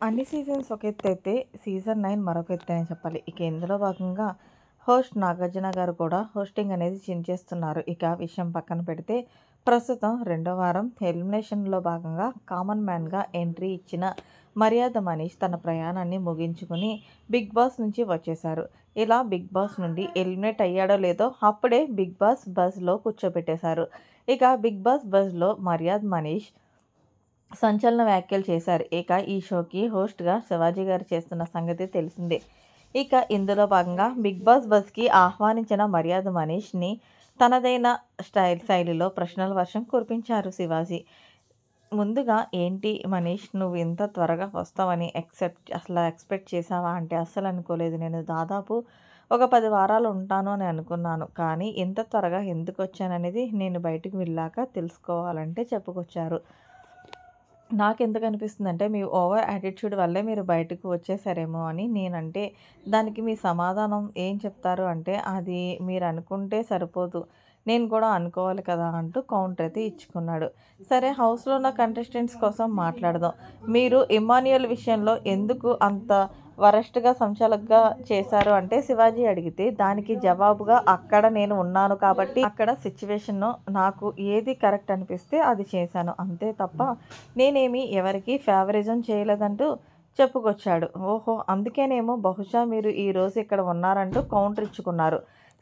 అన్ని సీజన్స్ ఒక ఎత్తైతే సీజన్ 9 మరొక ఎత్తని చెప్పాలి. ఇక ఇందులో భాగంగా హోస్ట్ నాగార్జున గారు కూడా హోస్టింగ్ అనేది చించేస్తున్నారు. ఇక విషయం పక్కన పెడితే ప్రస్తుతం రెండో వారం ఎలిమినేషన్‌లో భాగంగా కామన్ మ్యాన్‌గా ఎంట్రీ ఇచ్చిన మర్యాద మనీష్ తన ప్రయాణాన్ని ముగించుకొని బిగ్ బాస్ నుంచి వచ్చేశారు. ఇలా బిగ్ బాస్ నుండి ఎలిమినేట్ అయ్యాడో లేదో అప్పుడే బిగ్ బాస్ బజ్‌లో కూర్చోబెట్టేశారు. ఇక బిగ్ బాస్ బజ్‌లో మర్యాద మనీష్ సంచలన వ్యాఖ్యలు చేశారు. ఇక ఈ షోకి హోస్ట్‌గా శివాజీ గారు చేస్తున్న సంగతి తెలిసిందే. ఇక ఇందులో భాగంగా బిగ్ బాస్ బజ్‌కి ఆహ్వానించిన మర్యాద మనీష్‌ని తనదైన శైలిలో ప్రశ్నల వర్షం కురిపించారు శివాజీ. ముందుగా "ఏంటి మనీష్, నువ్వు ఇంత త్వరగా వస్తావని అసలు ఎక్స్‌పెక్ట్ చేశావా?" అంటే "అస్సలు అనుకోలేదు. నేను దాదాపు ఒక 10 వారాలు ఉంటాను అని అనుకున్నాను. కానీ ఇంత త్వరగా ఎందుకొచ్చాననేది నేను బయటికి వెళ్ళాక తెలుసుకోవాలంటే" చెప్పుకొచ్చారు. నాకెందుకు అనిపిస్తుందంటే మీ ఓవర్ యాటిట్యూడ్ వల్లే మీరు బయటకు వచ్చేసారేమో అని. నేనంటే దానికి మీ సమాధానం ఏం చెప్తారు అంటే, అది మీరు అనుకుంటే సరిపోదు, నేను కూడా అనుకోవాలి కదా అంటూ కౌంటర్ అయితే ఇచ్చుకున్నాడు. సరే, హౌస్లో ఉన్న కంటెస్టెంట్స్ కోసం మాట్లాడదాం. మీరు ఇమ్మాన్యుయల్ విషయంలో ఎందుకు అంత వరస్ట్‌గా సంచలనంగా చేశారు అంటే శివాజీ అడిగితే, దానికి జవాబుగా అక్కడ నేను ఉన్నాను కాబట్టి అక్కడ సిట్యుయేషన్‌ను నాకు ఏది కరెక్ట్ అనిపిస్తే అది చేశాను. అంతే తప్ప నేనేమి ఎవరికీ ఫేవరిజం చేయలేదంటూ చెప్పుకొచ్చాడు. ఓహో! అందుకేనేమో బహుశా మీరు ఈరోజు ఇక్కడ ఉన్నారంటూ కౌంటర్ ఇచ్చుకున్నారు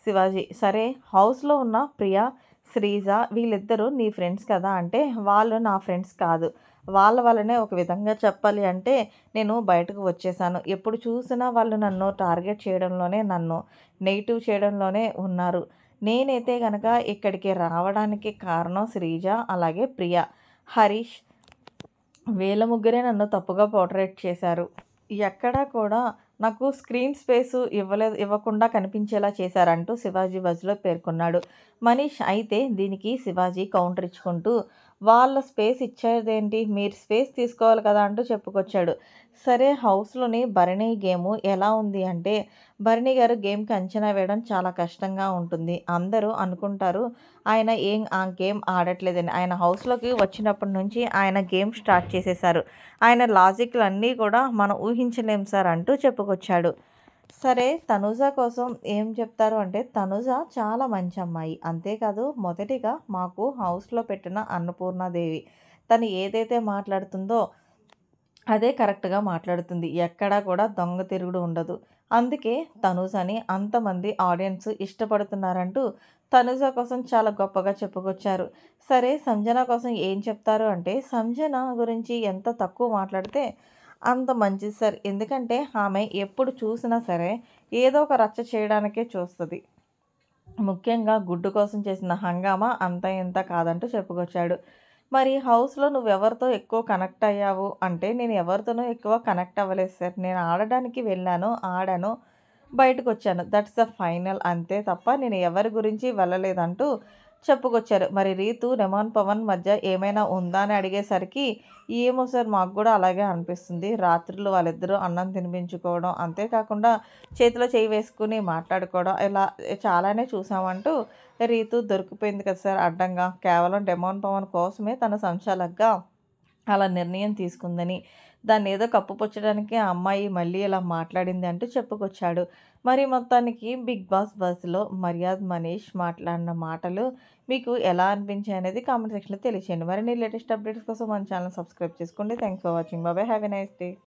శివాజీ. సరే, హౌస్‌లో ఉన్న ప్రియా, శ్రీజ వీళ్ళిద్దరూ నీ ఫ్రెండ్స్ కదా అంటే, వాళ్ళు నా ఫ్రెండ్స్ కాదు. వాళ్ళ వల్లనే ఒక విధంగా చెప్పాలి అంటే నేను బయటకు వచ్చేసాను. ఎప్పుడు చూసినా వాళ్ళు నన్ను టార్గెట్ చేయడంలోనే, నన్ను నెగెటివ్ చేయడంలోనే ఉన్నారు. నేనైతే గనక ఇక్కడికి రావడానికి కారణం శ్రీజ, అలాగే ప్రియా, హరీష్ వీళ్ళ ముగ్గురే నన్ను తప్పుగా పోర్ట్రేట్ చేశారు. ఎక్కడా కూడా నాకు స్క్రీన్ స్పేసు ఇవ్వకుండా కనిపించేలా చేశారంటూ శివాజీ బజ్‌లో పేర్కొన్నాడు. మనీష్ అయితే దీనికి శివాజీ కౌంటర్ ఇచ్చుకుంటూ, వాళ్ళ స్పేస్ ఇచ్చేదేంటి, మీరు స్పేస్ తీసుకోవాలి కదా అంటూ చెప్పుకొచ్చాడు. సరే, హౌస్‌లోని భరణి గేము ఎలా ఉంది అంటే, భరణి గారు గేమ్‌కి అంచనా వేయడం చాలా కష్టంగా ఉంటుంది. అందరూ అనుకుంటారు ఆయన ఆ గేమ్ ఆడట్లేదని. ఆయన హౌస్‌లోకి వచ్చినప్పటి నుంచి ఆయన గేమ్ స్టార్ట్ చేసేశారు. ఆయన లాజిక్‌లన్నీ కూడా మనం ఊహించలేం సార్ అంటూ చెప్పుకొచ్చాడు. సరే, తనూజ కోసం ఏం చెప్తారు అంటే, తనూజ చాలా మంచి అమ్మాయి. అంతేకాదు మొదటిగా మాకు హౌస్‌లో పెట్టిన అన్నపూర్ణాదేవి. తను ఏదైతే మాట్లాడుతుందో అదే కరెక్ట్‌గా మాట్లాడుతుంది. ఎక్కడా కూడా దొంగ తిరుగుడు ఉండదు. అందుకే తనూజని అంతమంది ఆడియన్స్ ఇష్టపడుతున్నారంటూ తనూజ కోసం చాలా గొప్పగా చెప్పుకొచ్చారు. సరే, సంజన కోసం ఏం చెప్తారు అంటే, సంజన గురించి ఎంత తక్కువ మాట్లాడితే అంత మంచిది సార్. ఎందుకంటే ఆమె ఎప్పుడు చూసినా సరే ఏదో ఒక రచ్చ చేయడానికే చూస్తది. ముఖ్యంగా గుడ్డు కోసం చేసిన హంగామా అంత ఇంత కాదంటూ చెప్పుకొచ్చాడు. మరి హౌస్‌లో నువ్వెవరితో ఎక్కువ కనెక్ట్ అయ్యావు అంటే, నేను ఎవరితోనూ ఎక్కువ కనెక్ట్ అవ్వలేదు సార్. నేను ఆడడానికి వెళ్ళాను, ఆడాను, బయటకొచ్చాను. దట్స్ ద ఫైనల్, అంతే తప్ప నేను ఎవరి గురించి వెళ్ళలేదంటూ చెప్పుకొచ్చారు. మరి రీతు, రెమోన్ పవన్ మధ్య ఏమైనా ఉందా అని అడిగేసరికి, ఏమో సార్, మాకు కూడా అలాగే అనిపిస్తుంది. రాత్రులు వాళ్ళిద్దరూ అన్నం తినిపించుకోవడం, అంతేకాకుండా చేతిలో చేయి వేసుకుని మాట్లాడుకోవడం, ఇలా చాలానే చూసామంటూ రీతు దొరికిపోయింది కదా సార్ అడ్డంగా. కేవలం డెమోన్ పవన్ కోసమే తన సంచాలకుగా అలా నిర్ణయం తీసుకుందని, దాన్నేదో కప్పుపుచ్చడానికి ఆ అమ్మాయి మళ్ళీ ఇలా మాట్లాడింది అంటూ చెప్పుకొచ్చాడు. మరి మొత్తానికి బిగ్ బాస్ బస్‌లో మర్యాద్ మనీష్ మాట్లాడిన మాటలు మీకు ఎలా అనిపించాయనేది కామెంట్ సెక్షన్‌లో తెలియచేయండి. మరిన్ని లేటెస్ట్ అప్డేట్స్ కోసం మన ఛానల్ సబ్స్క్రైబ్ చేసుకోండి. Thanks for watching. By by. Have a nice day.